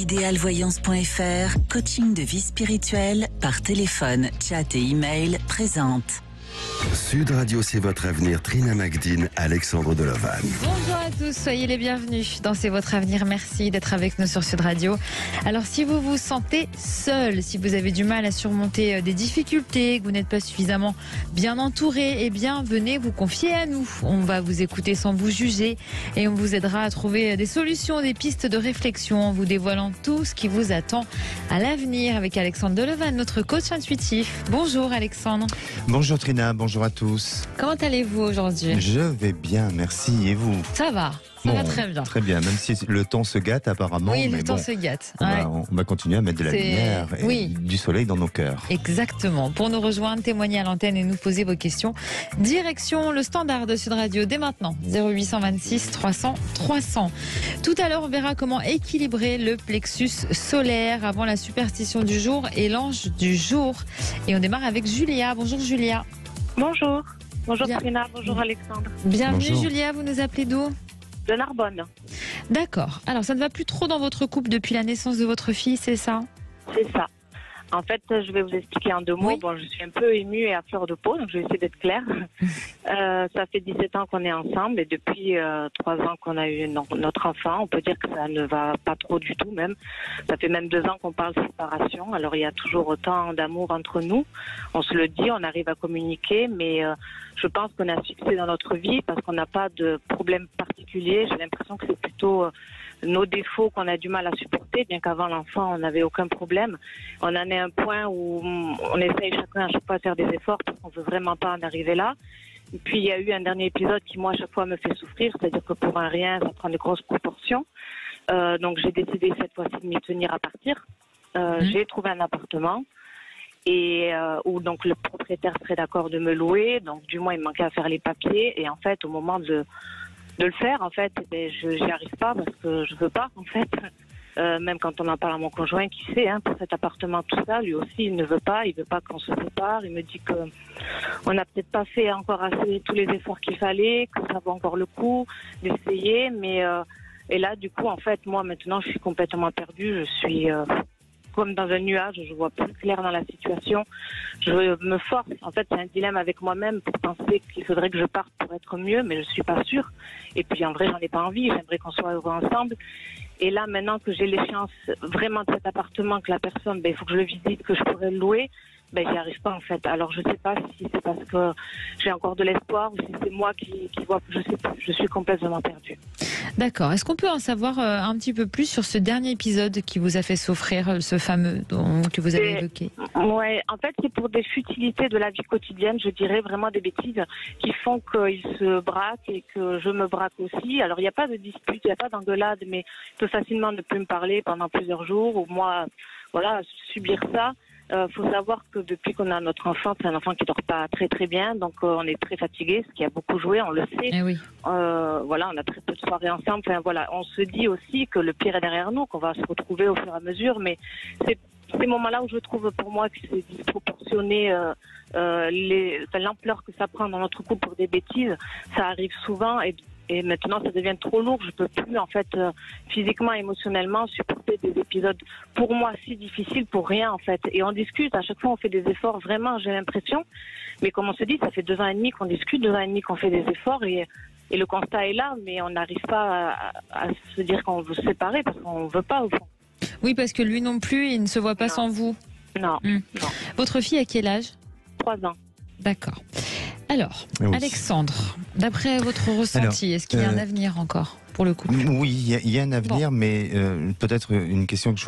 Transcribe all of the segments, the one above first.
Idealvoyance.fr, coaching de vie spirituelle par téléphone, chat et email présente. Sud Radio, c'est votre avenir. Trina Magdine, Alexandre Delevan. Bonjour à tous, soyez les bienvenus dans C'est votre avenir. Merci d'être avec nous sur Sud Radio. Alors, si vous vous sentez seul, si vous avez du mal à surmonter des difficultés, que vous n'êtes pas suffisamment bien entouré, eh bien, venez vous confier à nous. On va vous écouter sans vous juger et on vous aidera à trouver des solutions, des pistes de réflexion en vous dévoilant tout ce qui vous attend à l'avenir avec Alexandre Delevan, notre coach intuitif. Bonjour Alexandre. Bonjour Trina, bonjour à tous. Comment allez-vous aujourd'hui ? Je vais bien, merci. Et vous ? Ça va va très bien. Très bien, même si le temps se gâte apparemment. Oui, mais le temps se gâte. On va continuer à mettre de la lumière et du soleil dans nos cœurs. Exactement. Pour nous rejoindre, témoigner à l'antenne et nous poser vos questions, direction le standard de Sud Radio dès maintenant. 0826 300 300. Tout à l'heure, on verra comment équilibrer le plexus solaire avant la superstition du jour et l'ange du jour. Et on démarre avec Julia. Bonjour Julia. Bonjour. Bonjour Trina, bonjour Alexandre. Bienvenue Bonjour. Julia, vous nous appelez d'où ? De Narbonne. D'accord. Alors, ça ne va plus trop dans votre couple depuis la naissance de votre fille, c'est ça ? C'est ça. En fait, je vais vous expliquer en deux mots. Oui. Bon, je suis un peu émue et à fleur de peau, donc je vais essayer d'être claire. Ça fait 17 ans qu'on est ensemble et depuis 3 ans qu'on a eu notre enfant. On peut dire que ça ne va pas trop du tout même. Ça fait même 2 ans qu'on parle de séparation. Alors, il y a toujours autant d'amour entre nous. On se le dit, on arrive à communiquer, mais je pense qu'on a un succès dans notre vie parce qu'on n'a pas de problème particulier. J'ai l'impression que c'est plutôt nos défauts qu'on a du mal à supporter, bien qu'avant l'enfant, on n'avait aucun problème. On en est à un point où on essaye chacun à chaque fois de faire des efforts parce qu'on veut vraiment pas en arriver là. Et puis, il y a eu un dernier épisode qui, moi, à chaque fois me fait souffrir, c'est-à-dire que pour un rien, ça prend de grosses proportions. Donc, j'ai décidé cette fois-ci de m'y tenir à partir. J'ai trouvé un appartement et où donc le propriétaire serait d'accord de me louer. Donc, du moins, il me manquait à faire les papiers. Et en fait, au moment de le faire, en fait, je n'y arrive pas parce que je veux pas, en fait. Même quand on en parle à mon conjoint qui sait, pour cet appartement, tout ça, lui aussi, il ne veut pas qu'on se sépare. Il me dit que on n'a peut-être pas fait encore assez tous les efforts qu'il fallait, que ça vaut encore le coup d'essayer. Mais et là, du coup, en fait, moi, maintenant, je suis complètement perdue. Je suis comme dans un nuage, je vois plus clair dans la situation. Je me force, en fait, c'est un dilemme avec moi-même pour penser qu'il faudrait que je parte pour être mieux, mais je suis pas sûre. Et puis, en vrai, j'en ai pas envie. J'aimerais qu'on soit heureux ensemble. Et là, maintenant que j'ai l'échéance vraiment de cet appartement, que la personne, il faut que je le visite, que je pourrais le louer, j'y arrive pas en fait. Alors je sais pas si c'est parce que j'ai encore de l'espoir ou si c'est moi qui vois que je sais pas. Je suis complètement perdue. D'accord. Est-ce qu'on peut en savoir un petit peu plus sur ce dernier épisode qui vous a fait souffrir, ce fameux que vous avez évoqué ? Ouais, en fait, c'est pour des futilités de la vie quotidienne, je dirais vraiment des bêtises qui font qu'il se braque et que je me braque aussi. Alors, il n'y a pas de dispute, il n'y a pas d'engueulade, mais il peut facilement ne plus me parler pendant plusieurs jours ou moi, voilà, subir ça. Faut savoir que depuis qu'on a notre enfant, c'est un enfant qui dort pas très très bien, donc on est très fatigué, ce qui a beaucoup joué, on le sait. Eh oui. Voilà, on a très peu de soirées ensemble. Enfin voilà, on se dit aussi que le pire est derrière nous, qu'on va se retrouver au fur et à mesure, mais c'est ces moments-là où je trouve pour moi que c'est disproportionné, l'ampleur que ça prend dans notre couple pour des bêtises, ça arrive souvent et maintenant ça devient trop lourd. Je peux plus en fait physiquement, émotionnellement supporter des épisodes pour moi si difficiles pour rien en fait. Et on discute, à chaque fois on fait des efforts vraiment, j'ai l'impression. Mais comme on se dit, ça fait 2 ans et demi qu'on discute, 2 ans et demi qu'on fait des efforts et le constat est là, mais on n'arrive pas à se dire qu'on veut se séparer parce qu'on veut pas au fond. Oui, parce que lui non plus, il ne se voit pas sans vous. Non, non. Votre fille a quel âge ? 3 ans. D'accord. Alors, Oui. Alexandre, d'après votre ressenti, est-ce qu'il y a un avenir encore pour le couple ? Oui, il y a un avenir, mais peut-être une question que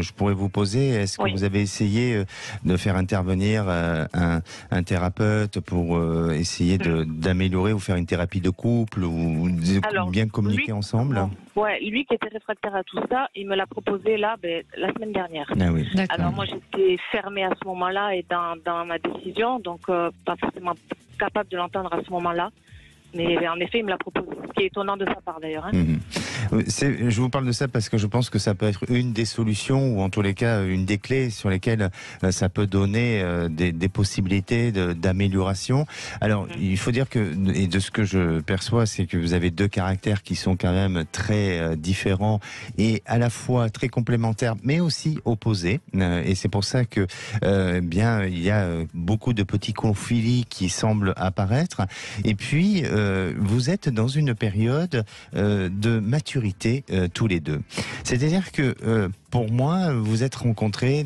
je pourrais vous poser. Est-ce que vous avez essayé de faire intervenir un thérapeute pour essayer d'améliorer ou faire une thérapie de couple ou bien communiquer ensemble ? Ouais, lui qui était réfractaire à tout ça, il me l'a proposé là, la semaine dernière. Ah oui. Alors moi j'étais fermée à ce moment-là et dans ma décision, donc pas forcément capable de l'entendre à ce moment-là. Mais en effet, il me l'a proposé. Ce qui est étonnant de sa part d'ailleurs. Je vous parle de ça parce que je pense que ça peut être une des solutions, ou en tous les cas une des clés sur lesquelles ça peut donner des possibilités d'amélioration. Alors, il faut dire que, et de ce que je perçois, c'est que vous avez deux caractères qui sont quand même très différents et à la fois très complémentaires, mais aussi opposés. Et c'est pour ça que, bien, il y a beaucoup de petits conflits qui semblent apparaître. Et puis, vous êtes dans une période de maturité tous les deux. C'est-à-dire que pour moi, vous êtes rencontrés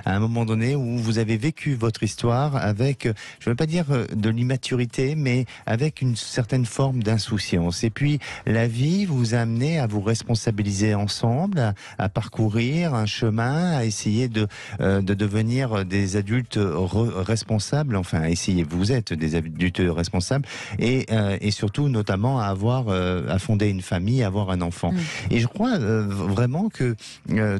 à un moment donné où vous avez vécu votre histoire avec, je ne veux pas dire de l'immaturité, mais avec une certaine forme d'insouciance. Et puis, la vie vous a amené à vous responsabiliser ensemble, à parcourir un chemin, à essayer de devenir des adultes responsables. Enfin, à essayer, vous êtes des adultes responsables, et surtout, notamment, à fonder une famille, à avoir un enfant. Et je crois vraiment que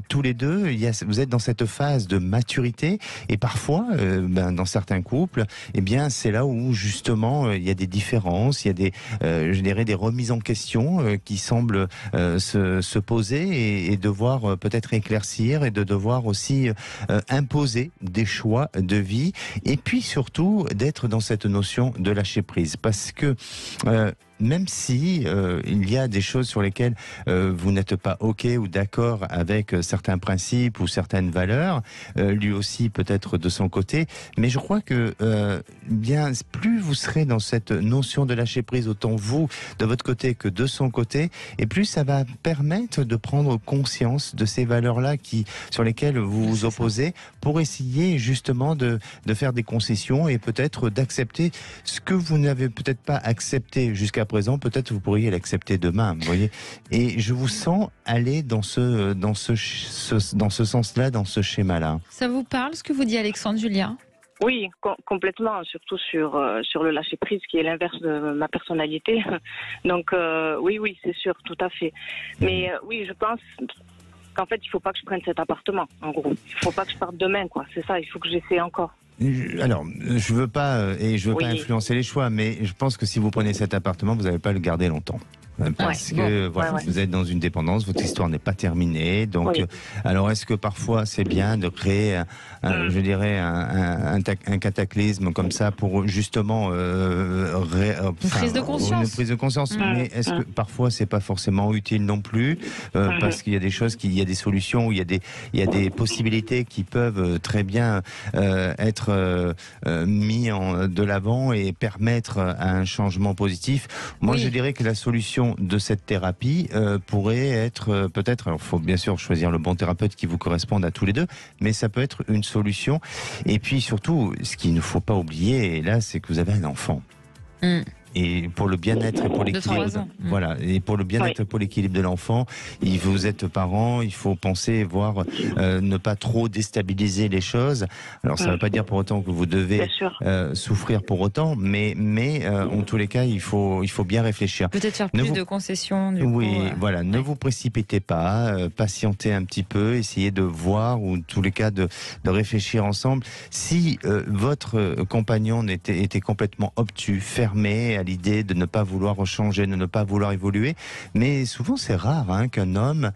tous les deux, vous êtes dans cette phase de maturité, et parfois, dans certains couples, eh bien, c'est là où justement il y a des différences, il y a je dirais des remises en question qui semblent se poser, et devoir peut-être éclaircir, et de devoir aussi imposer des choix de vie, et puis surtout d'être dans cette notion de lâcher prise, parce que même si il y a des choses sur lesquelles vous n'êtes pas OK ou d'accord avec certains principes ou certaines valeurs, lui aussi peut-être de son côté, mais je crois que bien plus vous serez dans cette notion de lâcher prise, autant vous de votre côté que de son côté, et plus ça va permettre de prendre conscience de ces valeurs-là sur lesquelles vous vous opposez, pour essayer justement de faire des concessions, et peut-être d'accepter ce que vous n'avez peut-être pas accepté jusqu'à présent, peut-être vous pourriez l'accepter demain, vous voyez. Et je vous sens aller dans ce sens-là, dans ce schéma-là. Ça vous parle, ce que vous dit Alexandre, Julia ? Oui, complètement, surtout sur le lâcher-prise, qui est l'inverse de ma personnalité. Donc oui, c'est sûr, tout à fait. Mais oui, je pense qu'en fait, il ne faut pas que je prenne cet appartement, en gros. Il ne faut pas que je parte demain, quoi. C'est ça, il faut que j'essaie encore. Alors, je veux pas pas influencer les choix, mais je pense que si vous prenez cet appartement, vous n'allez pas le garder longtemps. Parce que vous êtes dans une dépendance, votre histoire n'est pas terminée. Donc, alors est-ce que parfois c'est bien de créer, je dirais, un cataclysme comme ça pour justement une prise de conscience. Une prise de conscience. Mais est-ce que parfois c'est pas forcément utile non plus, parce qu'il y a des choses, il y a des solutions, il y a des possibilités qui peuvent très bien être mis de l'avant et permettre un changement positif. Moi, je dirais que la solution de cette thérapie pourrait être peut-être, alors il faut bien sûr choisir le bon thérapeute qui vous corresponde à tous les deux, mais ça peut être une solution. Et puis surtout, ce qu'il ne faut pas oublier, là, c'est que vous avez un enfant. Et pour le bien-être et pour l'équilibre, voilà, et pour le bien-être et pour l'équilibre de l'enfant, vous êtes parent, il faut penser, voir, ne pas trop déstabiliser les choses. Alors ça ne veut pas dire pour autant que vous devez souffrir pour autant, mais en tous les cas, il faut bien réfléchir. Peut-être faire plus de concessions. Voilà, ne vous précipitez pas, patientez un petit peu, essayez de voir, ou en tous les cas de réfléchir ensemble. Si votre compagnon était complètement obtus, fermé à l'idée de ne pas vouloir changer, de ne pas vouloir évoluer, mais souvent c'est rare qu'un homme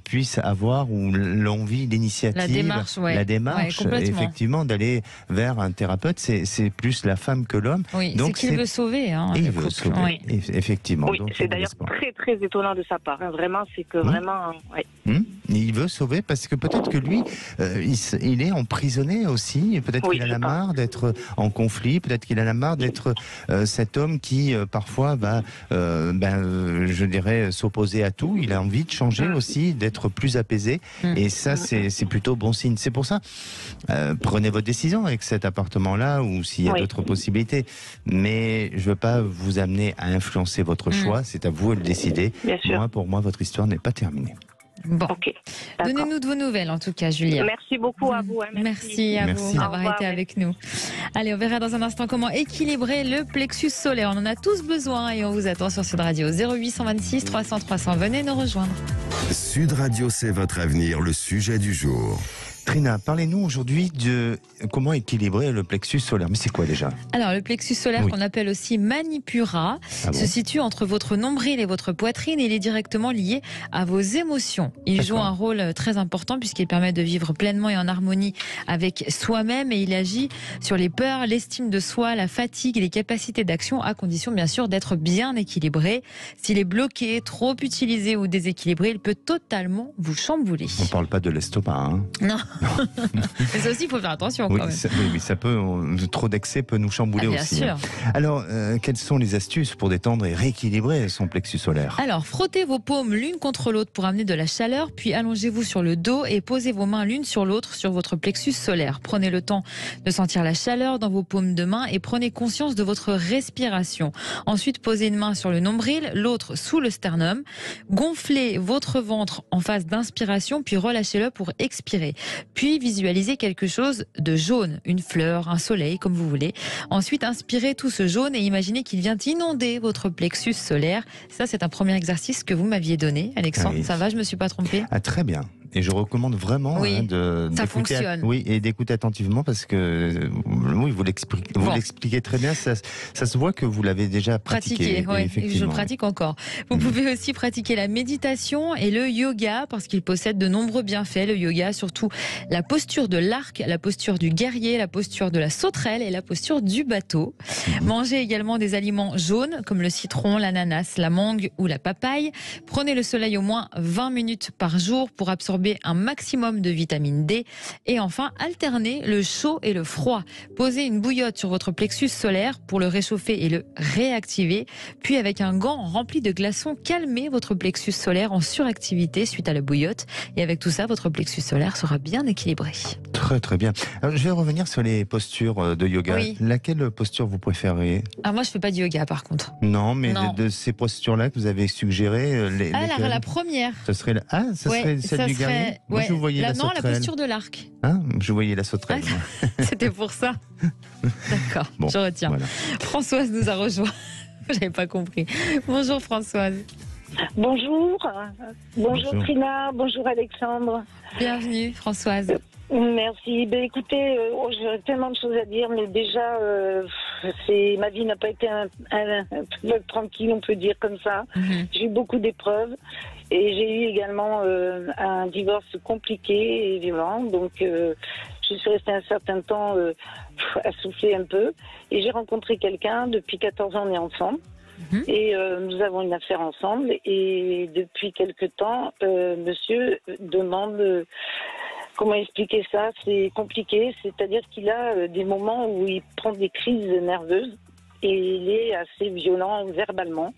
puisse avoir l'envie, l'initiative, la démarche effectivement d'aller vers un thérapeute. C'est plus la femme que l'homme. Oui, donc c'est qu'il veut sauver. Il veut sauver, effectivement. Oui, c'est d'ailleurs très très étonnant de sa part. Vraiment, c'est que vraiment. Il veut sauver parce que peut-être que lui, il est emprisonné aussi. Peut-être qu'il en a marre d'être en conflit. Peut-être qu'il en a marre d'être cet homme qui parfois va, je dirais, s'opposer à tout. Il a envie de changer aussi, d'être plus apaisé. Et ça, c'est plutôt bon signe. C'est pour ça, prenez votre décision avec cet appartement-là, ou s'il y a d'autres possibilités. Mais je ne veux pas vous amener à influencer votre choix. C'est à vous de le décider. Pour moi, votre histoire n'est pas terminée. Bon, donnez-nous de vos nouvelles en tout cas, Julia. Merci beaucoup à vous. Merci à vous d'avoir été avec nous. Allez, on verra dans un instant comment équilibrer le plexus solaire. On en a tous besoin et on vous attend sur Sud Radio. 0826 300 300. Venez nous rejoindre. Sud Radio, c'est votre avenir, le sujet du jour. Trina, parlez-nous aujourd'hui de comment équilibrer le plexus solaire. Mais c'est quoi déjà? Alors, le plexus solaire, qu'on appelle aussi Manipura, se situe entre votre nombril et votre poitrine et il est directement lié à vos émotions. Il joue un rôle très important puisqu'il permet de vivre pleinement et en harmonie avec soi-même et il agit sur les peurs, l'estime de soi, la fatigue et les capacités d'action à condition bien sûr d'être bien équilibré. S'il est bloqué, trop utilisé ou déséquilibré, il peut totalement vous chambouler. On ne parle pas de l'estomac, hein? Non. Mais ça aussi, il faut faire attention quand même. Oui, ça peut, trop d'excès peut nous chambouler aussi. Bien sûr. Alors, quelles sont les astuces pour détendre et rééquilibrer son plexus solaire? Alors, frottez vos paumes l'une contre l'autre pour amener de la chaleur, puis allongez-vous sur le dos et posez vos mains l'une sur l'autre sur votre plexus solaire. Prenez le temps de sentir la chaleur dans vos paumes de main et prenez conscience de votre respiration. Ensuite, posez une main sur le nombril, l'autre sous le sternum. Gonflez votre ventre en phase d'inspiration, puis relâchez-le pour expirer. Puis visualisez quelque chose de jaune, une fleur, un soleil, comme vous voulez. Ensuite, inspirez tout ce jaune et imaginez qu'il vient inonder votre plexus solaire. Ça, c'est un premier exercice que vous m'aviez donné, Alexandre. Ça va, je me suis pas trompée? Très bien. Et je recommande vraiment d'écouter attentivement parce que vous l'expliquez très bien. Ça se voit que vous l'avez déjà pratiqué. Je pratique encore. Vous pouvez aussi pratiquer la méditation et le yoga parce qu'il possède de nombreux bienfaits. Le yoga, surtout la posture de l'arc, la posture du guerrier, la posture de la sauterelle et la posture du bateau. Mangez également des aliments jaunes comme le citron, l'ananas, la mangue ou la papaye. Prenez le soleil au moins 20 minutes par jour pour absorber un maximum de vitamine D. Et enfin, alternez le chaud et le froid. Posez une bouillotte sur votre plexus solaire pour le réchauffer et le réactiver. Puis avec un gant rempli de glaçons, calmez votre plexus solaire en suractivité suite à la bouillotte. Et avec tout ça, votre plexus solaire sera bien équilibré. Très très bien. Alors, je vais revenir sur les postures de yoga. Laquelle posture vous préférez? Moi, je fais pas de yoga par contre. Non, mais de ces postures-là que vous avez suggérées, la première. Ce serait celle du guerrier. Moi, je voyais la posture de l'arc. Je voyais la sauterelle. C'était pour ça. D'accord, je retiens. Voilà. Françoise nous a rejoint. J'avais pas compris. Bonjour Françoise. Bonjour Trina, bonjour Alexandre. Bienvenue Françoise. Merci. Écoutez, j'ai tellement de choses à dire, mais déjà, ma vie n'a pas été un tranquille, on peut dire comme ça. J'ai eu beaucoup d'épreuves et j'ai eu également un divorce compliqué et violent. Donc, je suis restée un certain temps à souffler un peu. Et j'ai rencontré quelqu'un, depuis 14 ans, on est ensemble. Et nous avons une affaire ensemble. Et depuis quelque temps, monsieur demande... Comment expliquer ça? C'est compliqué, c'est-à-dire qu'il a des moments où il prend des crises nerveuses et il est assez violent verbalement.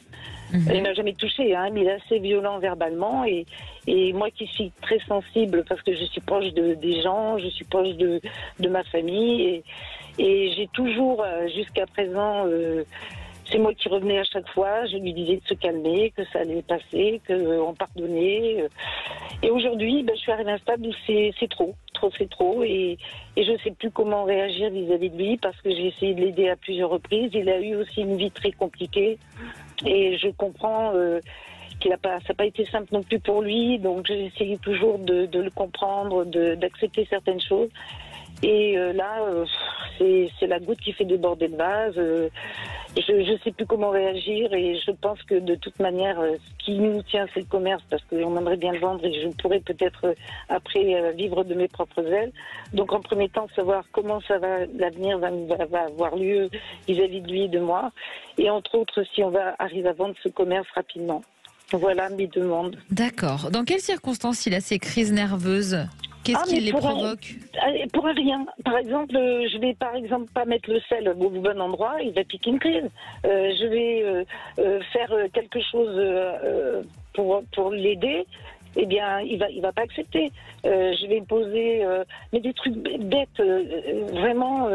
Il m'a jamais touché, mais il est assez violent verbalement et moi qui suis très sensible parce que je suis proche des gens, je suis proche de ma famille et j'ai toujours jusqu'à présent... c'est moi qui revenais à chaque fois, je lui disais de se calmer, que ça allait passer, qu'on pardonnait. Et aujourd'hui, je suis arrivée à un stade où c'est trop, c'est trop. Et je ne sais plus comment réagir vis-à-vis de lui parce que j'ai essayé de l'aider à plusieurs reprises. Il a eu aussi une vie très compliquée. Et je comprends ça n'a pas été simple non plus pour lui. Donc j'ai essayé toujours de le comprendre, d'accepter certaines choses. Et là, c'est la goutte qui fait déborder le vase. Je ne sais plus comment réagir et je pense que de toute manière, ce qui nous tient, c'est le commerce parce qu'on aimerait bien le vendre et je pourrais peut-être après vivre de mes propres ailes. Donc en premier temps, savoir comment l'avenir va avoir lieu vis-à-vis de lui et de moi. Et entre autres, si on va arriver à vendre ce commerce rapidement. Voilà mes demandes. D'accord. Dans quelles circonstances il a ces crises nerveuses ? Qu'est-ce qui les provoque ? Pour rien. Par exemple, je vais pas mettre le sel au bon endroit, il va piquer une crise. Je vais faire quelque chose pour l'aider, eh bien, il va pas accepter. Je vais poser mais des trucs bêtes, vraiment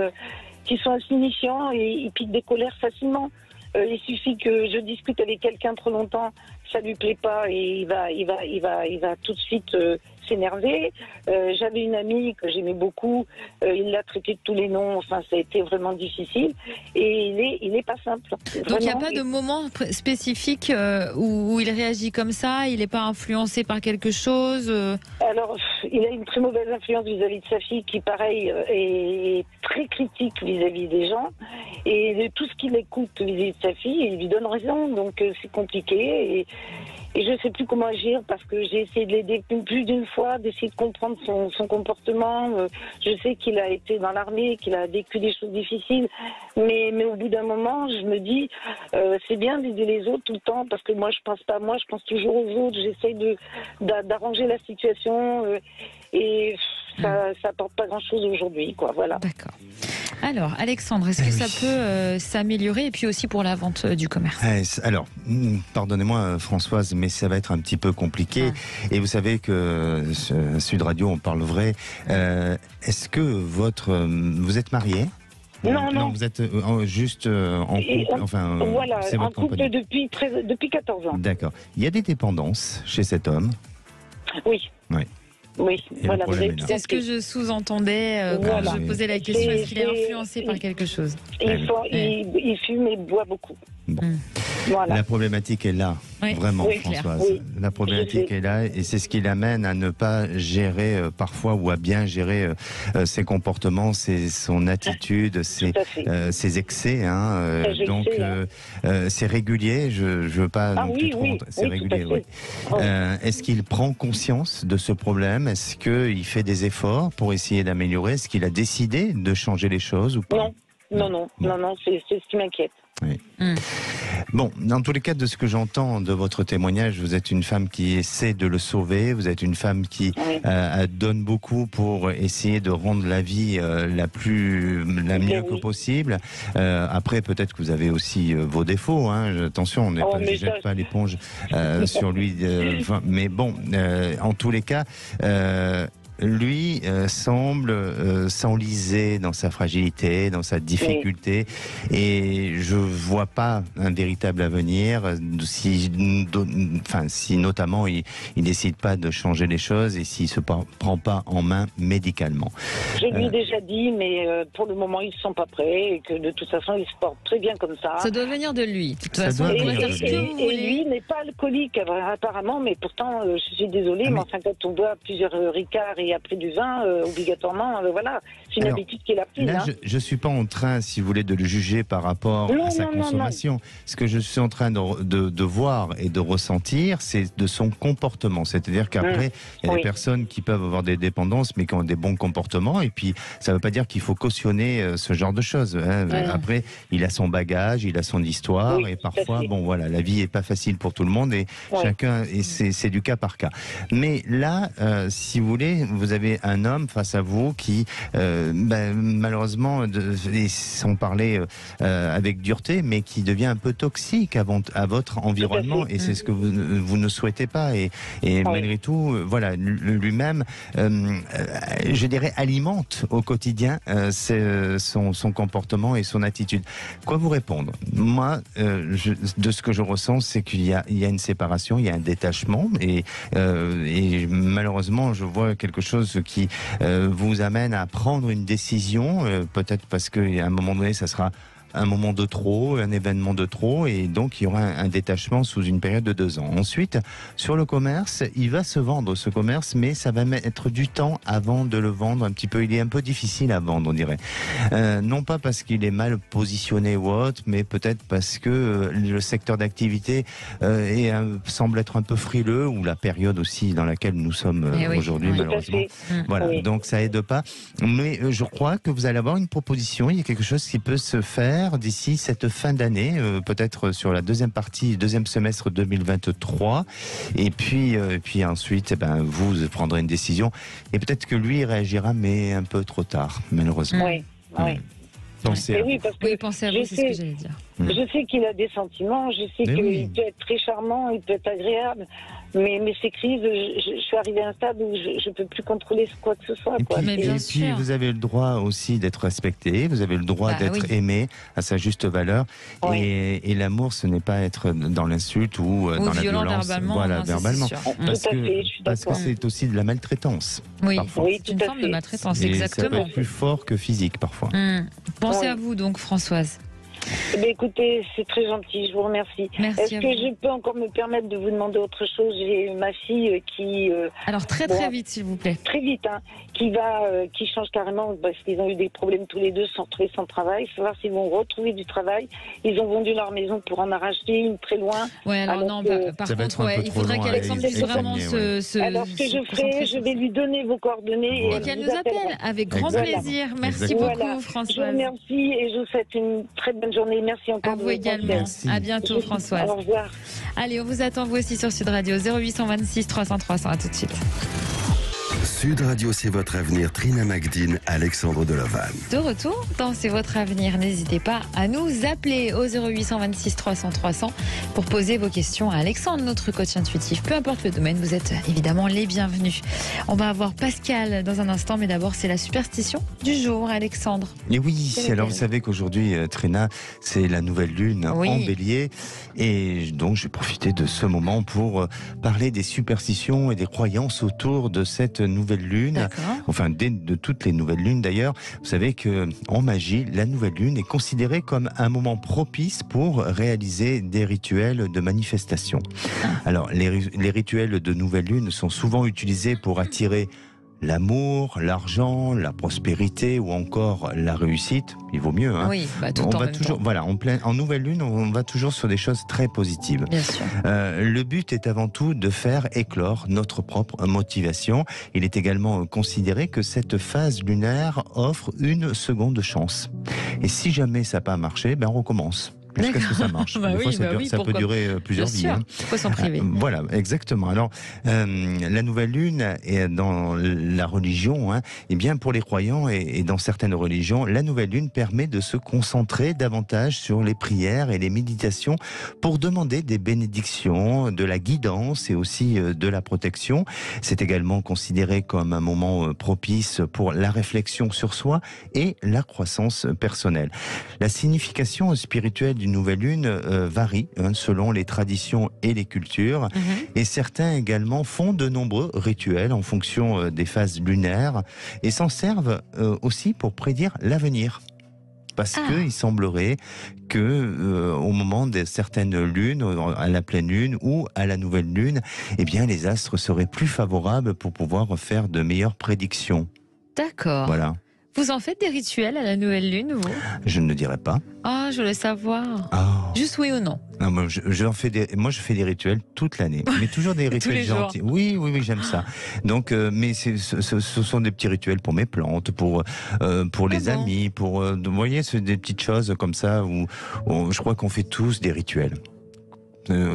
qui sont insignifiants et il pique des colères facilement. Il suffit que je discute avec quelqu'un trop longtemps, ça lui plaît pas et il va tout de suite s'énerver. J'avais une amie que j'aimais beaucoup. Il l'a traité de tous les noms. Enfin, ça a été vraiment difficile. Et il est pas simple. Donc il n'y a pas de moment spécifique où il réagit comme ça. Il n'est pas influencé par quelque chose. Alors, il a une très mauvaise influence vis-à-vis de sa fille, qui, pareil, est très critique vis-à-vis des gens. Et de tout ce qu'il écoute vis-à-vis de sa fille, il lui donne raison. Donc, c'est compliqué. Et je ne sais plus comment agir, parce que j'ai essayé de l'aider plus d'une fois, d'essayer de comprendre son comportement. Je sais qu'il a été dans l'armée, qu'il a vécu des choses difficiles. Mais au bout d'un moment, je me dis, c'est bien d'aider les autres tout le temps, parce que moi, je pense pas à moi, je pense toujours aux autres. J'essaye d'arranger la situation. Et ça apporte pas grand-chose aujourd'hui, quoi. Voilà. D'accord. Alors, Alexandre, est-ce que ça peut s'améliorer, et puis aussi pour la vente du commerce? Alors, pardonnez-moi Françoise, mais ça va être un petit peu compliqué. Et vous savez que Sud Radio, on parle vrai. Est-ce que vous êtes marié? Non. Vous êtes juste en couple. Voilà, c'est votre en couple compagnon. depuis 14 ans. D'accord. Il y a des dépendances chez cet homme. Oui. Oui. Oui, Et voilà. C'est ce que je sous-entendais quand je posais la question. Est-ce qu'il est influencé par quelque chose? Il fume et boit beaucoup. Bon. Voilà. La problématique est là, vraiment, Françoise. Oui. La problématique est là, et c'est ce qui l'amène à ne pas gérer parfois, ou à bien gérer ses comportements, son attitude, ses excès. Donc, c'est régulier. Je veux pas non plus trop. C'est régulier. Oui. Est-ce qu'il prend conscience de ce problème? Est-ce qu'il fait des efforts pour essayer d'améliorer? Est-ce qu'il a décidé de changer les choses ou pas? Non, c'est ce qui m'inquiète. Oui. Bon, dans tous les cas, de ce que j'entends de votre témoignage, vous êtes une femme qui essaie de le sauver, vous êtes une femme qui donne beaucoup pour essayer de rendre la vie la mieux que possible. Après, peut-être que vous avez aussi vos défauts, attention, on ne jette pas l'éponge sur lui. Mais bon, en tous les cas... lui semble s'enliser dans sa fragilité, dans sa difficulté, et je vois pas un véritable avenir si notamment il décide pas de changer les choses et s'il se prend pas en main médicalement. Je lui ai déjà dit, mais pour le moment ils sont pas prêts, et que de toute façon il se porte très bien comme ça. Ça doit venir de lui. De toute façon, et lui n'est pas alcoolique apparemment, mais pourtant je suis désolée, mais enfin quand on boit plusieurs ricards et après du vin, obligatoirement, voilà, c'est une habitude qu'il a prise. Là, je suis pas en train, si vous voulez, de le juger par rapport à sa consommation. Non. Ce que je suis en train de voir et de ressentir, c'est de son comportement. C'est-à-dire qu'après, il y a des personnes qui peuvent avoir des dépendances, mais qui ont des bons comportements, et puis ça ne veut pas dire qu'il faut cautionner ce genre de choses. Après, il a son bagage, il a son histoire, et parfois, la vie est pas facile pour tout le monde, et chacun, et c'est du cas par cas. Mais là, si vous voulez, vous avez un homme face à vous qui, malheureusement, et sans parler avec dureté, mais qui devient un peu toxique à votre environnement, et c'est ce que vous ne souhaitez pas. Et malgré tout, lui-même, je dirais, alimente au quotidien son comportement et son attitude. Quoi vous répondre? Moi, de ce que je ressens, c'est qu'il y a une séparation, il y a un détachement, et malheureusement, je vois quelque chose qui vous amène à prendre une décision, peut-être parce qu'à un moment donné, ça sera un moment de trop, un événement de trop, et donc il y aura un détachement sous une période de 2 ans. Ensuite, sur le commerce, il va se vendre ce commerce, mais ça va mettre du temps avant de le vendre un petit peu. Il est un peu difficile à vendre, on dirait. Non pas parce qu'il est mal positionné ou autre, mais peut-être parce que le secteur d'activité semble être un peu frileux, ou la période aussi dans laquelle nous sommes aujourd'hui, malheureusement. Voilà, donc ça aide pas. Mais je crois que vous allez avoir une proposition, il y a quelque chose qui peut se faire d'ici cette fin d'année, peut-être sur la deuxième semestre 2023, et puis ensuite, vous prendrez une décision, et peut-être que lui réagira, mais un peu trop tard, malheureusement. Pensez à vous. Pensez à vous, c'est ce que j'allais dire. Je sais qu'il a des sentiments, je sais qu'il peut être très charmant, il peut être agréable, Mais ces crises, je suis arrivée à un stade où je ne peux plus contrôler quoi que ce soit. Et Quoi. puis, Mais bien sûr. vous avez le droit aussi d'être respecté, vous avez le droit d'être aimé à sa juste valeur. Oui. Et l'amour, ce n'est pas être dans l'insulte ou dans la violent violence. verbalement. Voilà, Non, ça, verbalement. c'est sûr. Tout à fait, je suis Parce que d'accord. c'est aussi de la maltraitance. Oui, Parfois. Oui, c'est une tout à forme de fait. maltraitance, Et ça peut exactement. être plus fort que physique parfois. Pensez Oui. à vous donc, Françoise. Eh bien, écoutez, c'est très gentil, je vous remercie. Merci Est-ce à que vous. je peux encore me permettre de vous demander autre chose? J'ai ma fille qui, Alors très Bon. vite, s'il vous plaît. très vite, hein, qui change carrément parce qu'ils ont eu des problèmes tous les deux sans retrouver son travail, savoir s'ils vont retrouver du travail. Ils ont vendu leur maison pour en arracher une très loin. Ouais, alors Alors non, que- par Ça va contre, être un peu il trop faudrait long à qu'Alexandre puisse vraiment examiner, Alors, ce que je ferai, je vais lui donner vos coordonnées Voilà. et qu'elle elle nous vous appelle appellera. avec grand Exactement. plaisir. Merci Exactement. beaucoup, Voilà. Je vous Françoise. remercie et je vous souhaite une très bonne journée. Merci encore À de vous votre également. Merci. À bientôt, Françoise. Au revoir. Allez, on vous attend vous aussi sur Sud Radio 0826 300 300. À tout de suite. Sud Radio, c'est votre avenir. Trina Magdine, Alexandre Delovan. De retour dans C'est votre avenir. N'hésitez pas à nous appeler au 0826 300 300 pour poser vos questions à Alexandre, notre coach intuitif. Peu importe le domaine, vous êtes évidemment les bienvenus. On va avoir Pascal dans un instant, mais d'abord c'est la superstition du jour, Alexandre. Et oui, C'est alors lequel vous savez qu'aujourd'hui, Trina, c'est la nouvelle lune Oui. en bélier. Et donc, j'ai profité de ce moment pour parler des superstitions et des croyances autour de cette nouvelle lune. D'accord. Enfin, de toutes les nouvelles lunes d'ailleurs. Vous savez que en magie, la nouvelle lune est considérée comme un moment propice pour réaliser des rituels de manifestation. Alors, les rituels de nouvelle lune sont souvent utilisés pour attirer l'amour, l'argent, la prospérité ou encore la réussite. Il vaut mieux, hein. Oui, bah, tout On en va même toujours, temps. voilà, en nouvelle lune, on va toujours sur des choses très positives. Bien sûr. Le but est avant tout de faire éclore notre propre motivation. Il est également considéré que cette phase lunaire offre une seconde chance. Et si jamais ça n'a pas marché, ben on recommence. Jusqu'à ce que ça marche. Bah Des oui, fois, ça, bah oui, ça peut pourquoi- durer plusieurs Bien vies. sûr. hein. Faut s'en priver. Voilà, exactement. Alors, la nouvelle lune est dans la religion, hein, et bien pour les croyants et dans certaines religions, la nouvelle lune permet de se concentrer davantage sur les prières et les méditations pour demander des bénédictions, de la guidance et aussi de la protection. C'est également considéré comme un moment propice pour la réflexion sur soi et la croissance personnelle. La signification spirituelle d'une nouvelle lune varie selon les traditions et les cultures. Mhm. Et certains également font de nombreux rituels en fonction des phases lunaires et s'en servent aussi pour prédire l'avenir. Parce qu'il semblerait que au moment de certaines lunes, à la pleine lune ou à la nouvelle lune, eh bien les astres seraient plus favorables pour pouvoir faire de meilleures prédictions. D'accord. Voilà. Vous en faites des rituels à la nouvelle lune, vous? Je ne dirais pas. Ah, je voulais savoir. Ah. Juste oui ou non? Non, moi, je fais des rituels toute l'année, mais toujours des rituels les jours. gentils. Oui, j'aime ça. Donc, mais ce sont des petits rituels pour mes plantes, pour les bon amis, vous voyez, c'est des petites choses comme ça où je crois qu'on fait tous des rituels.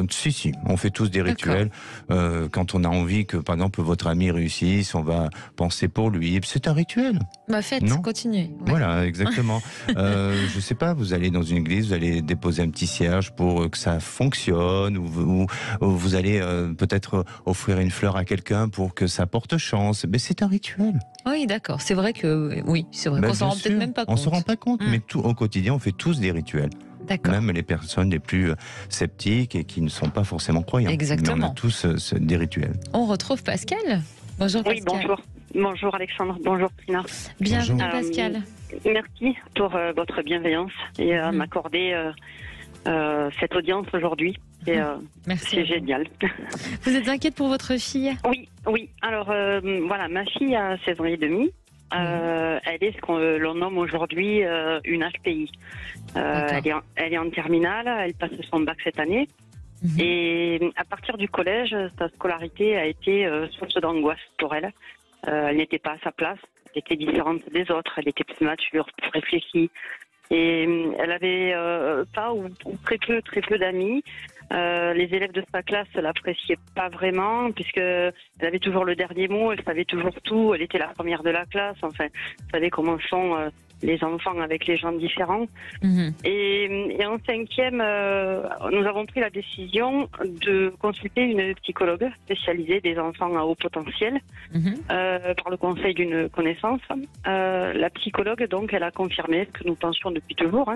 Si, on fait tous des rituels. Quand on a envie que, par exemple, votre ami réussisse, on va penser pour lui. C'est un rituel. Bah faites, Non. continuez. Ouais. Voilà, exactement. Je sais pas, vous allez dans une église, vous allez déposer un petit cierge pour que ça fonctionne, ou vous allez peut-être offrir une fleur à quelqu'un pour que ça porte chance. Mais c'est un rituel. Oui, d'accord. C'est vrai que oui, c'est vrai Ben, qu'on s'en bien rend peut-être sûr. même pas On compte. se rend pas compte, mais au quotidien, on fait tous des rituels. D'accord. Même les personnes les plus sceptiques et qui ne sont pas forcément croyantes. Exactement. Mais on a tous des rituels. On retrouve Pascal. Bonjour Oui, Pascal. bonjour. Bonjour Alexandre, bonjour Trina. Bienvenue Bonjour. Pascal. Merci pour votre bienveillance et m'accorder cette audience aujourd'hui. Merci. C'est génial. Vous êtes inquiète pour votre fille? Oui. Alors voilà, ma fille a 16 ans et demi. Elle est ce l'on nomme aujourd'hui une HPI. Elle est en terminale, elle passe son bac cette année. Mhm. Et à partir du collège, sa scolarité a été source d'angoisse pour elle. Elle n'était pas à sa place, elle était différente des autres, elle était plus mature, plus réfléchie. Et elle avait pas ou très peu d'amis. Les élèves de sa classe l'appréciaient pas vraiment, puisque elle avait toujours le dernier mot, elle savait toujours tout, elle était la première de la classe. Enfin, vous savez comment sont les enfants avec les gens différents. Et en 5e, nous avons pris la décision de consulter une psychologue spécialisée des enfants à haut potentiel par le conseil d'une connaissance. La psychologue, donc, elle a confirmé ce que nous pensions depuis toujours.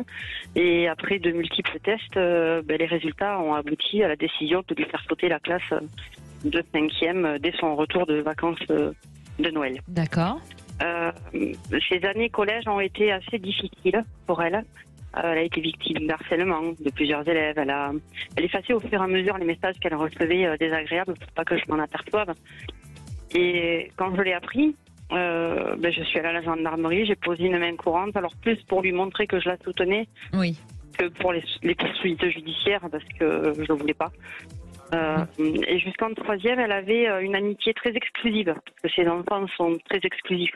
Et après de multiples tests, les résultats ont abouti à la décision de lui faire sauter la classe de 5e dès son retour de vacances de Noël. D'accord. Ces années collège ont été assez difficiles pour elle. Elle a été victime d'harcèlement de plusieurs élèves. Elle effaçait au fur et à mesure les messages qu'elle recevait désagréables pour pas que je m'en aperçoive. Et quand je l'ai appris, je suis allée à la gendarmerie, j'ai posé une main courante, alors plus pour lui montrer que je la soutenais que pour les poursuites judiciaires, parce que je ne voulais pas. Et jusqu'en 3e, elle avait une amitié très exclusive, parce que ses enfants sont très exclusifs.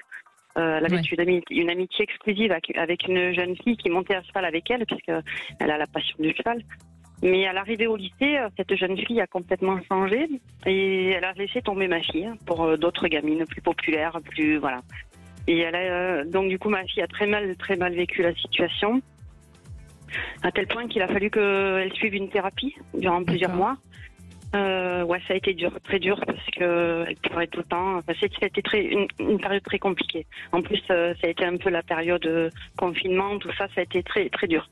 Elle avait une amitié exclusive avec une jeune fille qui montait à cheval avec elle, puisqu'elle a la passion du cheval. Mais à l'arrivée au lycée, cette jeune fille a complètement changé et elle a laissé tomber ma fille pour d'autres gamines plus populaires, voilà. Et donc du coup, ma fille a très mal vécu la situation, à tel point qu'il a fallu qu'elle suive une thérapie durant plusieurs mois. Ça a été dur, très dur, parce que elle pleurait tout le temps. Enfin, c'était une période très compliquée. En plus, ça a été un peu la période confinement, tout ça, ça a été très très dur.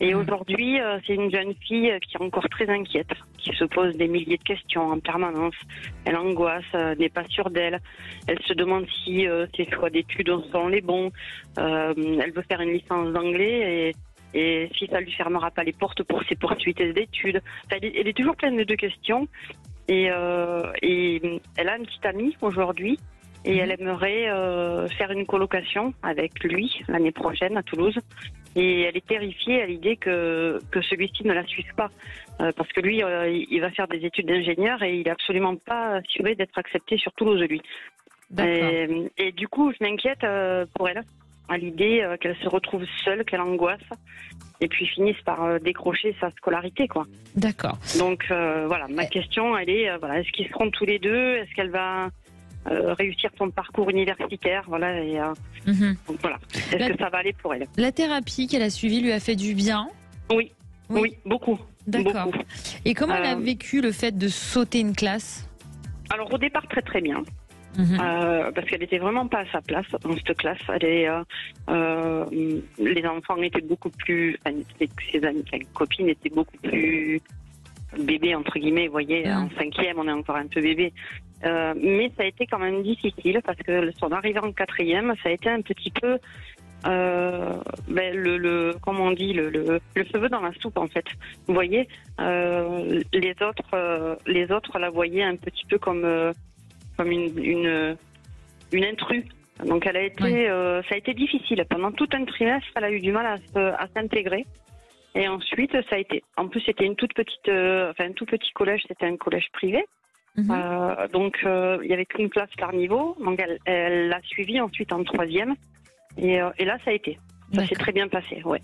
Et aujourd'hui, c'est une jeune fille qui est encore très inquiète, qui se pose des milliers de questions en permanence. Elle angoisse, n'est pas sûre d'elle. Elle se demande si ses choix d'études sont les bons. Elle veut faire une licence d'anglais et si ça lui fermera pas les portes pour ses poursuites d'études. Enfin, elle est toujours pleine de questions. Et elle a une petite amie aujourd'hui. Et elle aimerait faire une colocation avec lui l'année prochaine à Toulouse. Et elle est terrifiée à l'idée que celui-ci ne la suive pas. Parce que lui, il va faire des études d'ingénieur et il n'est absolument pas assuré d'être accepté sur Toulouse, lui. Et du coup, je m'inquiète pour elle, à l'idée qu'elle se retrouve seule, qu'elle angoisse, et puis finisse par décrocher sa scolarité, quoi. D'accord. Donc voilà, ma question, elle est, est-ce qu'ils seront tous les deux? Est-ce qu'elle va réussir son parcours universitaire, voilà, et donc voilà. Est-ce que ça va aller pour elle? La thérapie qu'elle a suivie lui a fait du bien? Oui, beaucoup. D'accord. Beaucoup. Et comment elle a vécu le fait de sauter une classe? Alors au départ, très très bien. Parce qu'elle n'était vraiment pas à sa place dans cette classe. Les enfants étaient beaucoup plus, ses amis, sa copine était beaucoup plus bébé entre guillemets, vous voyez, en 5e on est encore un peu bébé, mais ça a été quand même difficile parce que son arrivée en 4e, ça a été un petit peu comment on dit, le cheveu dans la soupe, en fait, vous voyez. Les autres la voyaient un petit peu comme une intruse. Donc elle a été ça a été difficile pendant tout un trimestre. Elle a eu du mal à s'intégrer. Et ensuite, ça a été. En plus, c'était un tout petit collège. C'était un collège privé. Donc, il y avait qu'une classe par niveau. Donc, elle l'a suivi ensuite en 3e. Et là, ça a été. Ça s'est très bien passé, ouais.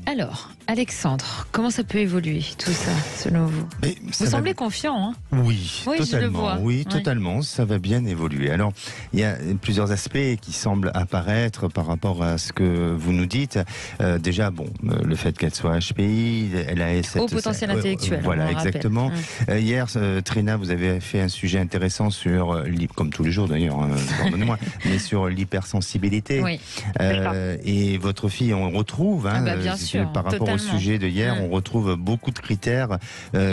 Alors, Alexandre, comment ça peut évoluer tout ça, selon vous? Vous semblez confiant, hein? Oui, totalement. Je le vois. Oui, totalement. Ça va bien évoluer. Alors, il y a plusieurs aspects qui semblent apparaître par rapport à ce que vous nous dites. Déjà, le fait qu'elle soit HPI, elle a cette... Haut potentiel intellectuel. Voilà, exactement. Hier, Trina, vous avez fait un sujet intéressant sur, comme tous les jours d'ailleurs, pardonnez-moi, mais sur l'hypersensibilité. Oui. Et votre fille, on retrouve, bien sûr, par rapport au sujet de hier, on retrouve beaucoup de critères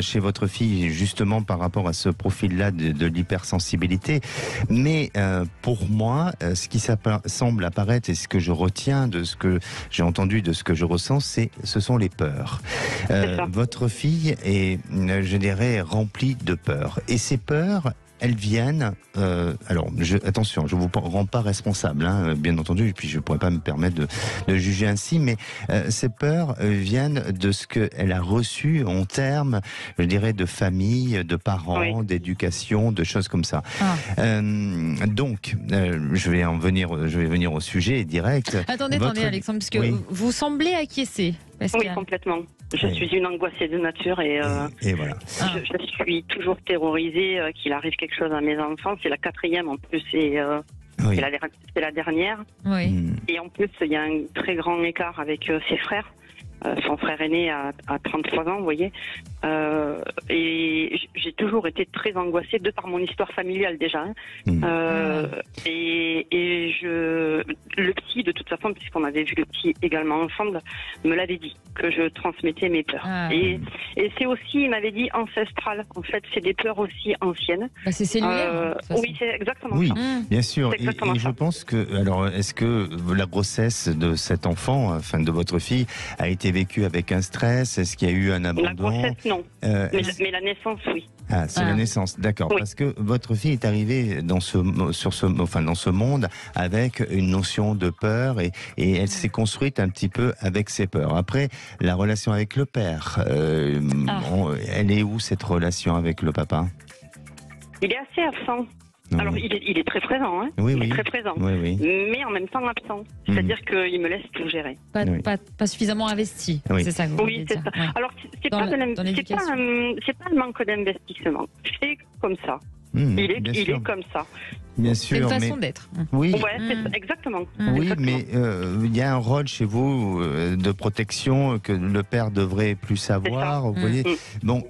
chez votre fille, justement par rapport à ce profil-là de l'hypersensibilité. Mais pour moi, ce qui semble apparaître et ce que je retiens de ce que j'ai entendu, de ce que je ressens, ce sont les peurs. Votre fille est, je dirais, remplie de peurs. Et ces peurs, elles viennent, attention, je ne vous rends pas responsable, bien entendu, et puis je ne pourrais pas me permettre de juger ainsi, mais ces peurs viennent de ce qu'elle a reçu en termes, je dirais, de famille, de parents, d'éducation, de choses comme ça. Donc, je vais venir au sujet dirais. Attendez, Alexandre, parce que vous semblez acquiescer. Oui, complètement. Je suis une angoissée de nature et voilà. Je suis toujours terrorisée qu'il arrive quelque chose à mes enfants. C'est la 4e en plus et Oui. C'est la dernière. Oui. Et en plus, il y a un très grand écart avec ses frères. Son frère aîné a 33 ans, vous voyez. Et j'ai toujours été très angoissée de par mon histoire familiale déjà. Et le psy, de toute façon, puisqu'on avait vu le psy également ensemble, me l'avait dit, que je transmettais mes peurs. Et c'est aussi, il m'avait dit, ancestral. En fait, c'est des peurs aussi anciennes. Bah, c'est cellulaire. Oui, c'est exactement Oui, ça. bien sûr. C'est exactement Et je ça. pense que, alors, est-ce que la grossesse de cet enfant, enfin de votre fille, a été vécue avec un stress? Est-ce qu'il y a eu un abandon? La grossesse, non. Mais la naissance, oui. Ah, c'est la naissance, d'accord. Oui. Parce que votre fille est arrivée dans ce monde avec une notion de peur et elle s'est construite un petit peu avec ses peurs. Après, la relation avec le père, elle est où cette relation avec le papa? Il est assez absent. Alors, il est très présent, hein. Oui, il oui. est très présent, Oui. mais en même temps absent. C'est-à-dire qu'il me laisse tout gérer. Pas suffisamment investi. Oui. C'est ça que vous voulez Oui, c'est dire. ça. Ouais. Alors, c'est Dans pas, l'éducation. pas un manque d'investissement. C'est comme ça. Il est comme ça. Bien C'est sûr, une façon mais d'être. oui. Ouais, c'est ça, exactement. Oui, Exactement. mais il y a un rôle chez vous de protection que le père devrait plus savoir. Vous voyez, bon,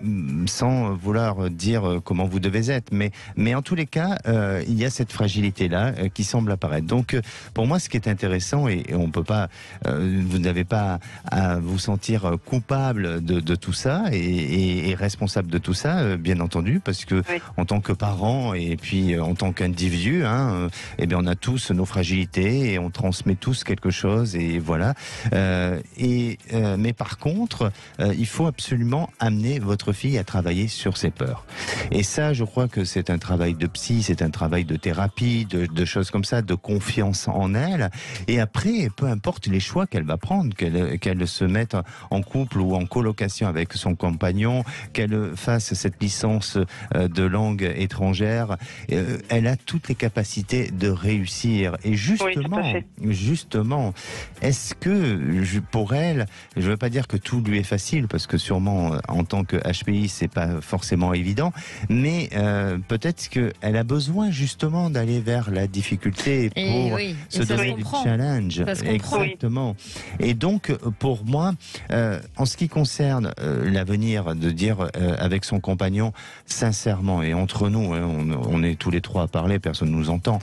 sans vouloir dire comment vous devez être, mais en tous les cas, il y a cette fragilité-là qui semble apparaître. Donc, pour moi, ce qui est intéressant, et on peut pas, vous n'avez pas à vous sentir coupable de tout ça et responsable de tout ça, bien entendu, parce que en tant que parent et puis en tant qu'individu, eh bien on a tous nos fragilités et on transmet tous quelque chose et voilà. Mais par contre, il faut absolument amener votre fille à travailler sur ses peurs. Et ça, je crois que c'est un travail de psy, c'est un travail de thérapie, de choses comme ça, de confiance en elle. Et après, peu importe les choix qu'elle va prendre, qu'elle se mette en couple ou en colocation avec son compagnon, qu'elle fasse cette licence de langue étrangère, elle a toutes les capacités de réussir. Et justement, est-ce que pour elle, je ne veux pas dire que tout lui est facile, parce que sûrement en tant que HPI, c'est pas forcément évident, mais peut-être qu'elle a besoin justement d'aller vers la difficulté pour se donner du challenge. Exactement. Et donc, pour moi, en ce qui concerne l'avenir, de dire avec son compagnon, sincèrement, et entre nous, on est tous les trois à parler, personne ne nous entend.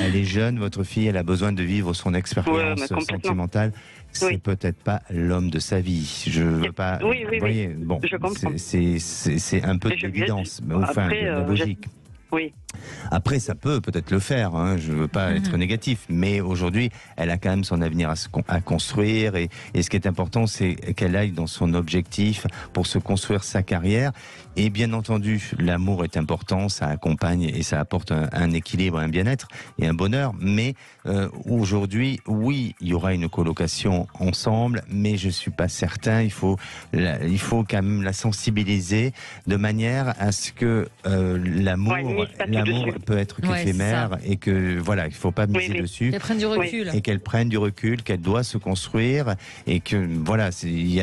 Elle est jeune, votre fille, elle a besoin de vivre son expérience sentimentale. C'est peut-être pas l'homme de sa vie. Je veux pas. Vous voyez, bon, je comprends. C'est un peu d'évidence, enfin de la logique. Oui. Après, ça peut-être le faire, je ne veux pas être négatif, mais aujourd'hui, elle a quand même son avenir à construire et ce qui est important, c'est qu'elle aille dans son objectif pour se construire sa carrière. Et bien entendu, l'amour est important, ça accompagne et ça apporte un équilibre, un bien-être et un bonheur. Mais aujourd'hui, oui, il y aura une colocation ensemble, mais je suis pas certain. Il faut quand même la sensibiliser de manière à ce que l'amour peut être qu'éphémère et que voilà, il faut pas miser dessus. Qu'elle prenne du recul. Et qu'elle prenne du recul, qu'elle doit se construire et que voilà,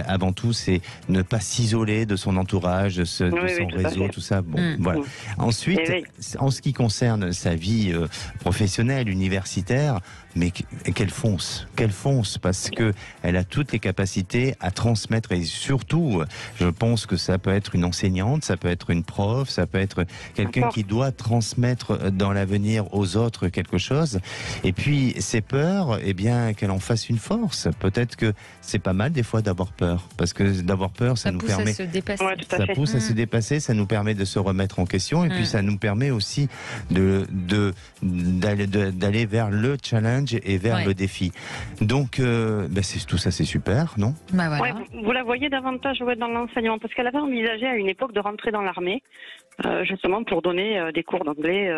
avant tout, c'est ne pas s'isoler de son entourage, de son réseau, tout ça. Bon, voilà. Ensuite, en ce qui concerne sa vie professionnelle, universitaire, mais qu'elle fonce, parce que elle a toutes les capacités à transmettre et surtout, je pense que ça peut être une enseignante, ça peut être une prof, ça peut être quelqu'un qui doit transmettre dans l'avenir aux autres quelque chose. Et puis ses peurs, eh bien qu'elle en fasse une force. Peut-être que c'est pas mal des fois d'avoir peur, parce que d'avoir peur, ça nous permet, ça pousse à se dépasser, ça nous permet de se remettre en question et puis ça nous permet aussi d'aller vers le challenge et vers le défi. Donc, tout ça, c'est super, non? Vous la voyez davantage dans l'enseignement, parce qu'elle avait envisagé à une époque de rentrer dans l'armée, justement pour donner des cours d'anglais.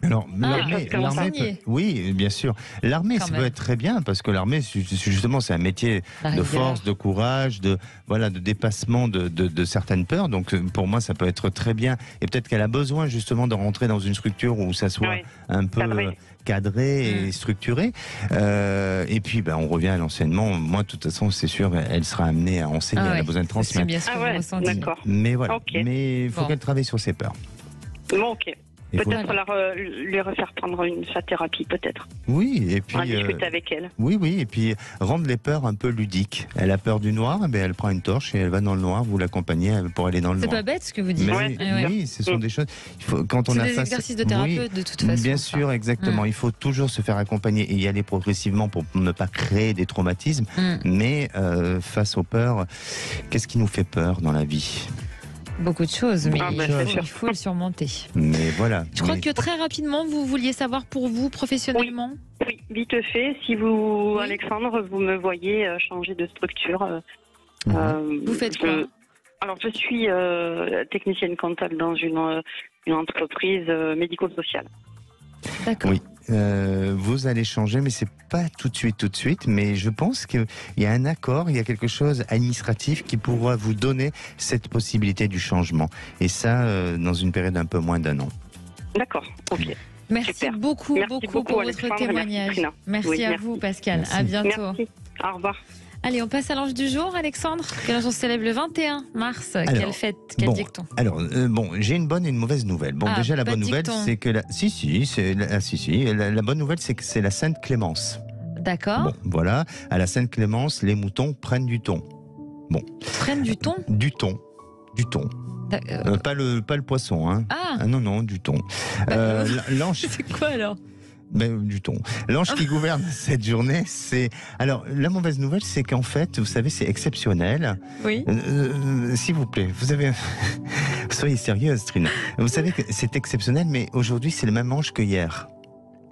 Alors, l'armée oui, bien sûr. L'armée, ça peut être très bien, parce que l'armée, justement, c'est un métier de force, de courage, de dépassement de certaines peurs. Donc, pour moi, ça peut être très bien. Et peut-être qu'elle a besoin, justement, de rentrer dans une structure où ça soit un peu cadré et structuré. Et puis, on revient à l'enseignement. Moi, de toute façon, c'est sûr, elle sera amenée à enseigner. Elle a besoin de transmettre. D'accord. Mais voilà. Mais il faut qu'elle travaille sur ses peurs. Bon, ok. Peut-être lui refaire prendre sa thérapie, peut-être. Oui, et puis... discuter avec elle. Oui, et puis rendre les peurs un peu ludiques. Elle a peur du noir, elle prend une torche et elle va dans le noir, vous l'accompagnez pour aller dans le noir. C'est pas bête ce que vous dites. Oui, ce sont des choses... quand on c'est a des exercices de thérapeute de toute façon. Bien sûr, exactement. Il faut toujours se faire accompagner et y aller progressivement pour ne pas créer des traumatismes. Mais face aux peurs, qu'est-ce qui nous fait peur dans la vie ? Beaucoup de choses, mais il faut le surmonter. Mais voilà. Je crois que très rapidement, vous vouliez savoir pour vous, professionnellement. Oui, vite fait. Si vous, Alexandre, vous me voyez changer de structure. Vous faites quoi ? Alors, je suis technicienne comptable dans une entreprise médico-sociale. D'accord. Oui. Vous allez changer, mais c'est pas tout de suite, mais je pense qu'il y a un accord, il y a quelque chose administratif qui pourra vous donner cette possibilité du changement. Et ça, dans une période un peu moins d'1 an. D'accord, ok. Merci beaucoup pour votre témoignage. Merci à vous, Pascal. Merci. À bientôt. Merci. Au revoir. Allez, on passe à l'ange du jour, Alexandre. Quel jour célèbre le 21 mars? Quelle fête? Quel dicton? Alors, j'ai une bonne et une mauvaise nouvelle. Déjà, la bonne nouvelle, c'est que la bonne nouvelle, c'est que c'est la Sainte Clémence. D'accord. Voilà. À la Sainte Clémence, les moutons prennent du thon. Prennent du thon? Du thon. Pas le poisson, hein. Ah non, du thon. L'ange. C'est quoi alors? Du thon. L'ange qui gouverne cette journée, c'est... Alors, la mauvaise nouvelle, c'est qu'en fait, vous savez, c'est exceptionnel. Oui. S'il vous plaît, soyez sérieuse, Trina. Vous savez que c'est exceptionnel, mais aujourd'hui, c'est le même ange que hier.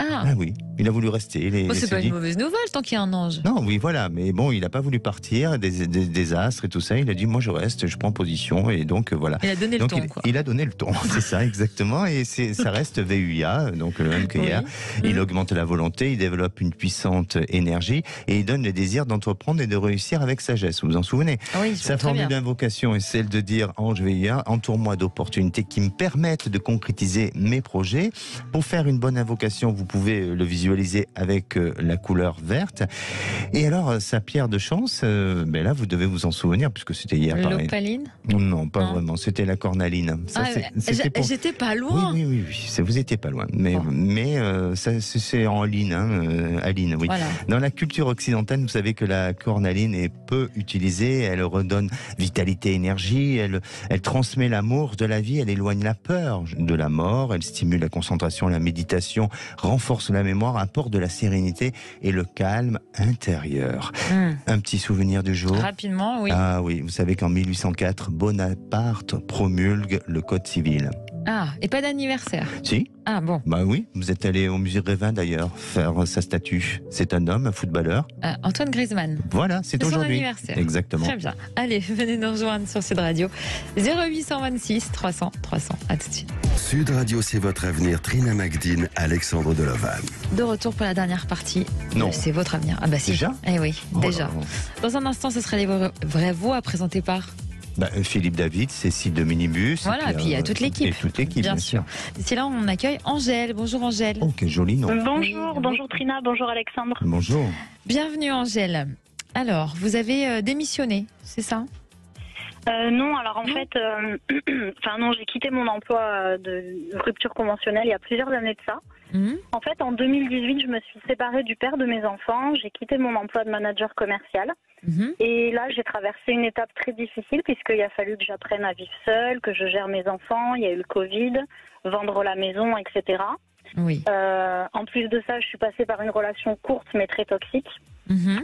Ah oui, il a voulu rester. C'est pas une mauvaise nouvelle tant qu'il y a un ange. Non, oui, voilà, mais bon, il n'a pas voulu partir, des astres et tout ça. Il a dit, moi je reste, je prends position, et donc voilà. Il a donné le ton, quoi. Il a donné le ton, c'est ça, exactement, et ça reste VUIA, donc le même que hier. Il augmente la volonté, il développe une puissante énergie, et il donne le désir d'entreprendre et de réussir avec sagesse. Vous vous en souvenez? Oui, sa formule d'invocation est celle de dire, ange VUIA, entoure-moi d'opportunités qui me permettent de concrétiser mes projets. Pour faire une bonne invocation, vous pouvez le visualiser avec la couleur verte. Et alors, sa pierre de chance, là, vous devez vous en souvenir, puisque c'était hier, pareil. L'opaline? Non, pas vraiment. C'était la cornaline. J'étais pas loin. Oui. Vous étiez pas loin. Mais c'est en ligne, Aline, oui. Voilà. Dans la culture occidentale, vous savez que la cornaline est peu utilisée. Elle redonne vitalité, énergie. Elle transmet l'amour de la vie. Elle éloigne la peur de la mort. Elle stimule la concentration, la méditation, renforce la mémoire, apporte de la sérénité et le calme intérieur. Un petit souvenir du jour. Rapidement, oui. Ah oui, vous savez qu'en 1804, Bonaparte promulgue le Code civil. Ah, et pas d'anniversaire? Si. Ah bon. Bah oui, vous êtes allé au musée Grévin d'ailleurs, faire sa statue. C'est un homme, un footballeur. Antoine Griezmann. Voilà, c'est aujourd'hui. Son anniversaire. Exactement. Très bien. Allez, venez nous rejoindre sur Sud Radio. 0826 300 300. À tout de suite. Sud Radio, c'est votre avenir. Trina Magdine, Alexandre Delovan. De retour pour la dernière partie. Non. C'est votre avenir. Ah bah si. Déjà? Eh oui, déjà. Dans un instant, ce sera les vraies voix présentées par... Philippe David, Cécile de Minibus. Voilà, et puis il y a toute l'équipe. Et toute l'équipe, bien sûr. D'ici là, on accueille Angèle. Bonjour Angèle. Oh, quel joli nom. Bonjour Trina, bonjour Alexandre. Bonjour. Bienvenue Angèle. Alors, vous avez démissionné, c'est ça? Non, alors en fait, j'ai quitté mon emploi de rupture conventionnelle il y a plusieurs années de ça. En fait, en 2018, je me suis séparée du père de mes enfants. J'ai quitté mon emploi de manager commercial. Et là, j'ai traversé une étape très difficile puisqu'il a fallu que j'apprenne à vivre seule, que je gère mes enfants. Il y a eu le Covid, vendre la maison, etc. Oui. En plus de ça, je suis passée par une relation courte mais très toxique.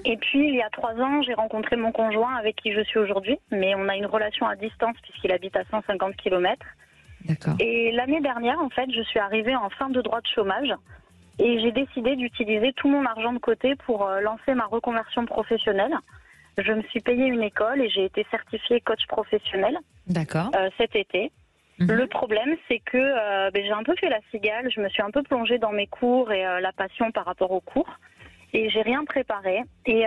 Et puis, il y a 3 ans, j'ai rencontré mon conjoint avec qui je suis aujourd'hui. Mais on a une relation à distance puisqu'il habite à 150 km. D'accord. Et l'année dernière, en fait, je suis arrivée en fin de droit de chômage. Et j'ai décidé d'utiliser tout mon argent de côté pour lancer ma reconversion professionnelle. Je me suis payé une école et j'ai été certifiée coach professionnel. D'accord. Cet été. Le problème, c'est que j'ai un peu fait la cigale. Je me suis un peu plongée dans mes cours et la passion par rapport aux cours. Et j'ai rien préparé. Et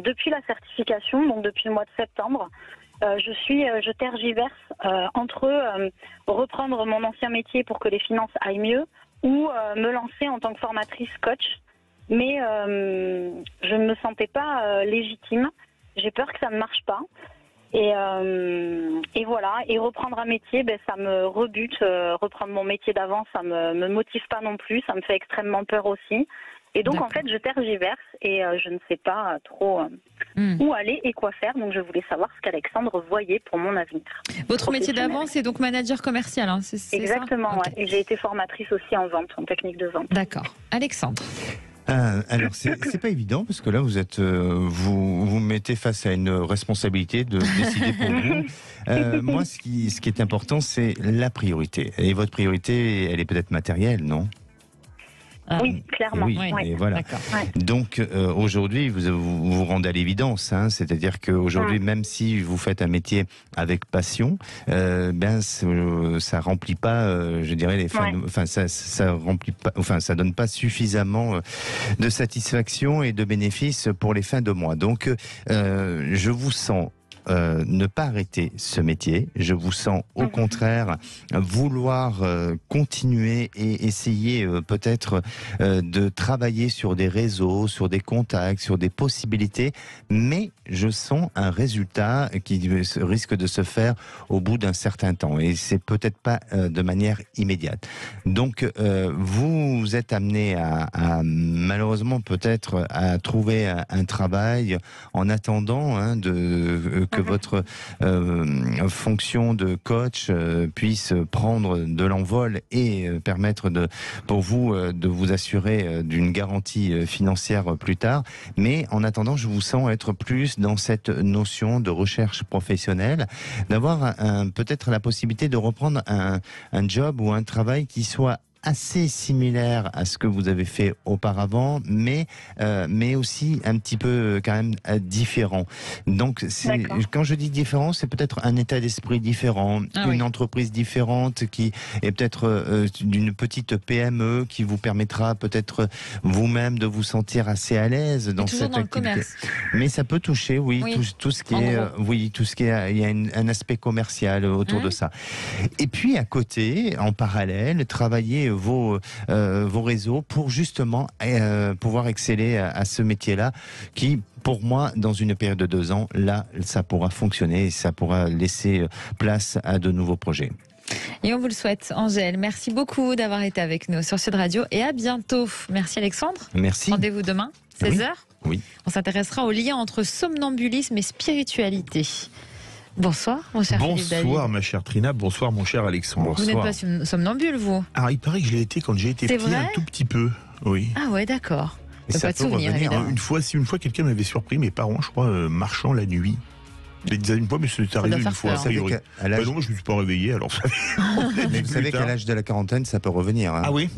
depuis la certification, donc depuis le mois de septembre, je tergiverse entre reprendre mon ancien métier pour que les finances aillent mieux ou me lancer en tant que formatrice coach. Mais je ne me sentais pas légitime. J'ai peur que ça ne marche pas. Et voilà. Et reprendre un métier, ça me rebute. Reprendre mon métier d'avant, ça me motive pas non plus. Ça me fait extrêmement peur aussi. Et donc, en fait, je tergiverse et je ne sais pas trop où aller et quoi faire. Donc, je voulais savoir ce qu'Alexandre voyait pour mon avenir. Votre métier d'avant, c'est donc manager commercial, hein, c'est exactement, ça ouais. Et j'ai été formatrice aussi en vente, en technique de vente. D'accord. Alexandre. Alors c'est pas évident parce que là vous êtes vous mettez face à une responsabilité de décider pour vous. Moi ce qui est important c'est la priorité et votre priorité elle est peut-être matérielle, non? Oui, clairement. Oui, et voilà. Donc aujourd'hui, vous rendez à l'évidence, hein, c'est-à-dire qu'aujourd'hui, même si vous faites un métier avec passion, ça remplit pas, je dirais les fins. Enfin, ça remplit pas, enfin, ça donne pas suffisamment de satisfaction et de bénéfices pour les fins de mois. Donc, je vous sens. Ne pas arrêter ce métier. Je vous sens au contraire vouloir continuer et essayer peut-être de travailler sur des réseaux, sur des contacts, sur des possibilités, mais je sens un résultat qui risque de se faire au bout d'un certain temps et c'est peut-être pas de manière immédiate. Donc vous êtes amené à malheureusement peut-être à trouver un travail en attendant que votre fonction de coach puisse prendre de l'envol et permettre pour vous de vous assurer d'une garantie financière plus tard. Mais en attendant, je vous sens être plus dans cette notion de recherche professionnelle, d'avoir peut-être la possibilité de reprendre un job ou un travail qui soit assez similaire à ce que vous avez fait auparavant, mais aussi un petit peu quand même différent. Donc quand je dis différent, c'est peut-être un état d'esprit différent, une entreprise différente qui est peut-être d'une petite PME qui vous permettra peut-être vous-même de vous sentir assez à l'aise dans cette activité. Mais ça peut toucher, tout ce qui est, tout ce qui est, il y a un aspect commercial autour de ça. Et puis à côté, en parallèle, travailler vos réseaux pour justement pouvoir exceller à ce métier-là qui, pour moi, dans une période de 2 ans, là, ça pourra fonctionner et ça pourra laisser place à de nouveaux projets. Et on vous le souhaite, Angèle. Merci beaucoup d'avoir été avec nous sur Sud Radio et à bientôt. Merci Alexandre. Merci. Rendez-vous demain, 16h. Oui. On s'intéressera au lien entre somnambulisme et spiritualité. Bonsoir, mon cher Philippe David. Bonsoir, ma chère Trina. Bonsoir, mon cher Alexandre. Vous n'êtes pas somnambule, vous? Alors, il paraît que je l'ai été quand j'ai été petit, un tout petit peu. Oui. Ah ouais, d'accord. Pas de souvenir, évidemment. Une fois, quelqu'un m'avait surpris, mes parents, je crois, marchant la nuit. Je l'ai dit une fois, mais c'est arrivé une fois. Non, je ne me suis pas réveillé, alors ça mais vous savez qu'à l'âge de la quarantaine, ça peut revenir. Hein. Ah oui,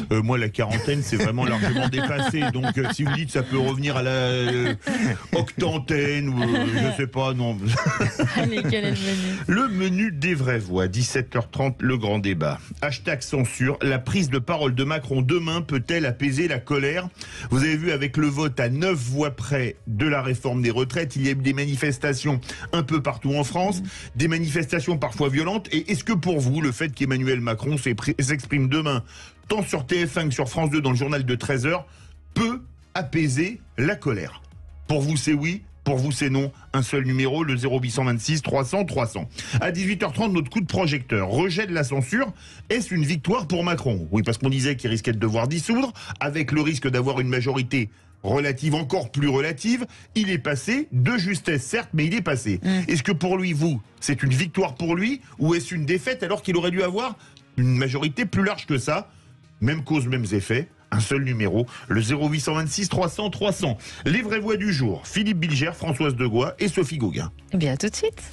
moi, la quarantaine, c'est vraiment largement dépassé. Donc, si vous dites ça peut revenir à la octantaine, ou je ne sais pas, non. Allez, quel est le menu? Le menu des vraies voix, 17h30, le grand débat. Hashtag censure, la prise de parole de Macron demain peut-elle apaiser la colère? Vous avez vu, avec le vote à 9 voix près de la réforme des retraites, il y a eu des manifestations un peu partout en France, des manifestations parfois violentes. Et est-ce que pour vous, le fait qu'Emmanuel Macron s'exprime demain, tant sur TF1 que sur France 2 dans le journal de 13h, peut apaiser la colère? Pour vous, c'est oui. Pour vous, c'est non. Un seul numéro, le 0826 300 300. À 18h30, notre coup de projecteur. Rejet de la censure. Est-ce une victoire pour Macron? Oui, parce qu'on disait qu'il risquait de devoir dissoudre, avec le risque d'avoir une majorité relative, encore plus relative. Il est passé, de justesse certes, mais il est passé. Est-ce que pour lui, c'est une victoire pour lui, ou est-ce une défaite alors qu'il aurait dû avoir une majorité plus large que ça? Même cause, mêmes effets. Un seul numéro, le 0826 300 300. Les vraies voix du jour, Philippe Bilger, Françoise Degois et Sophie Gauguin. Eh bien, à tout de suite.